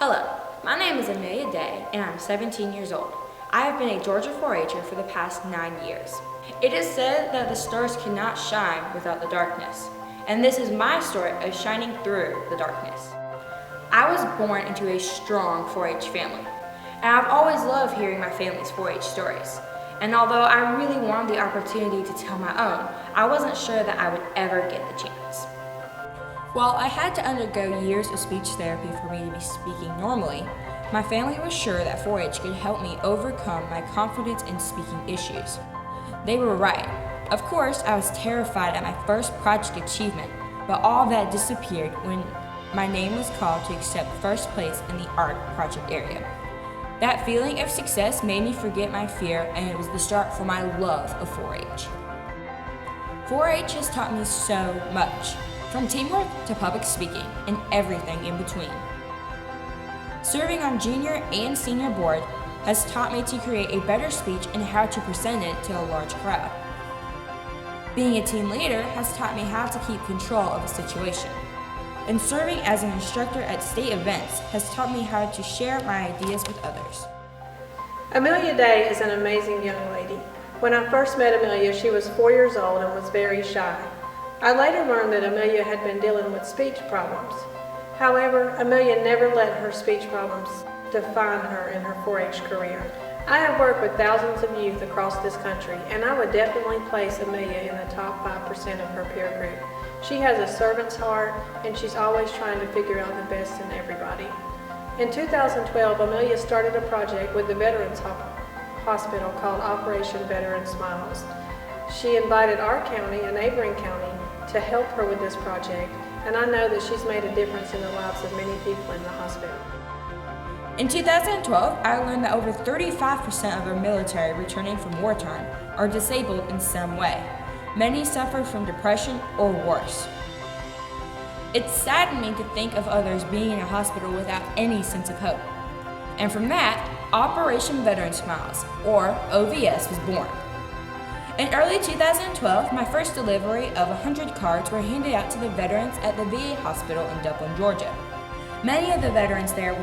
Hello, my name is Amelia Day and I'm 17 years old. I have been a Georgia 4-H'er for the past 9 years. It is said that the stars cannot shine without the darkness, and this is my story of shining through the darkness. I was born into a strong 4-H family, and I've always loved hearing my family's 4-H stories. And although I really wanted the opportunity to tell my own, I wasn't sure that I would ever get the chance. While I had to undergo years of speech therapy for me to be speaking normally, my family was sure that 4-H could help me overcome my confidence in speaking issues. They were right. Of course, I was terrified at my first project achievement, but all that disappeared when my name was called to accept first place in the art project area. That feeling of success made me forget my fear, and it was the start for my love of 4-H. 4-H has taught me so much, from teamwork to public speaking and everything in between. Serving on junior and senior board has taught me to create a better speech and how to present it to a large crowd. Being a team leader has taught me how to keep control of a situation. And serving as an instructor at state events has taught me how to share my ideas with others. Amelia Day is an amazing young lady. When I first met Amelia, she was 4 years old and was very shy. I later learned that Amelia had been dealing with speech problems. However, Amelia never let her speech problems define her in her 4-H career. I have worked with thousands of youth across this country, and I would definitely place Amelia in the top 5% of her peer group. She has a servant's heart, and she's always trying to figure out the best in everybody. In 2012, Amelia started a project with the Veterans Hospital called Operation Veteran Smiles. She invited our county, a neighboring county, to help her with this project, and I know that she's made a difference in the lives of many people in the hospital. In 2012, I learned that over 35% of our military returning from wartime are disabled in some way. Many suffer from depression or worse. It saddened me to think of others being in a hospital without any sense of hope. And from that, Operation Veteran Smiles, or OVS, was born. In early 2012, my first delivery of 100 cards were handed out to the veterans at the VA hospital in Dublin, Georgia. Many of the veterans there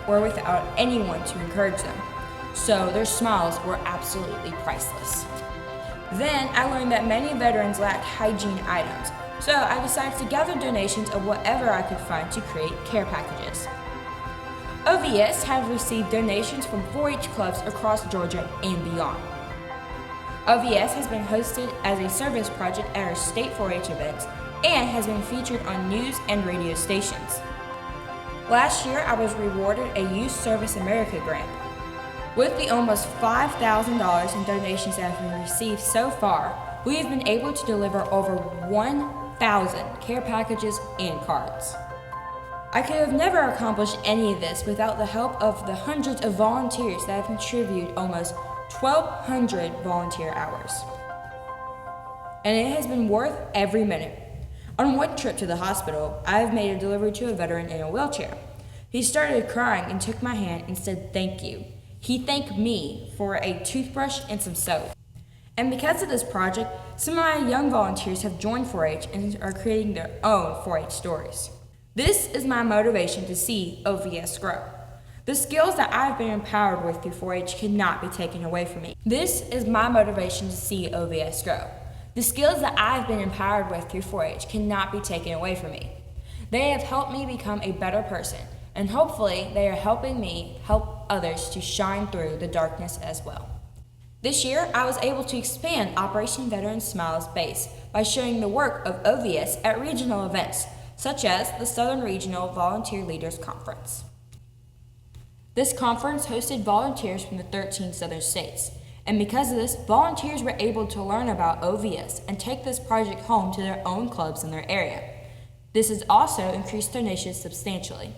were without anyone to encourage them, so their smiles were absolutely priceless. Then I learned that many veterans lacked hygiene items, so I decided to gather donations of whatever I could find to create care packages. OVS have received donations from 4-H clubs across Georgia and beyond. OVS has been hosted as a service project at our state 4-H events and has been featured on news and radio stations. Last year, I was rewarded a Youth Service America grant. With the almost $5,000 in donations that have been received so far, we have been able to deliver over 1,000 care packages and cards. I could have never accomplished any of this without the help of the hundreds of volunteers that have contributed almost 1,200 volunteer hours. And it has been worth every minute. On one trip to the hospital, I have made a delivery to a veteran in a wheelchair. He started crying and took my hand and said thank you. He thanked me for a toothbrush and some soap. And because of this project, some of my young volunteers have joined 4-H and are creating their own 4-H stories. This is my motivation to see OVS grow. The skills that I've been empowered with through 4-H cannot be taken away from me. This is my motivation to see OVS grow. The skills that I've been empowered with through 4-H cannot be taken away from me. They have helped me become a better person, and hopefully they are helping me help others to shine through the darkness as well. This year, I was able to expand Operation Veteran Smiles base by showing the work of OVS at regional events, such as the Southern Regional Volunteer Leaders Conference. This conference hosted volunteers from the 13 southern states, and because of this, volunteers were able to learn about OVS and take this project home to their own clubs in their area. This has also increased donations substantially.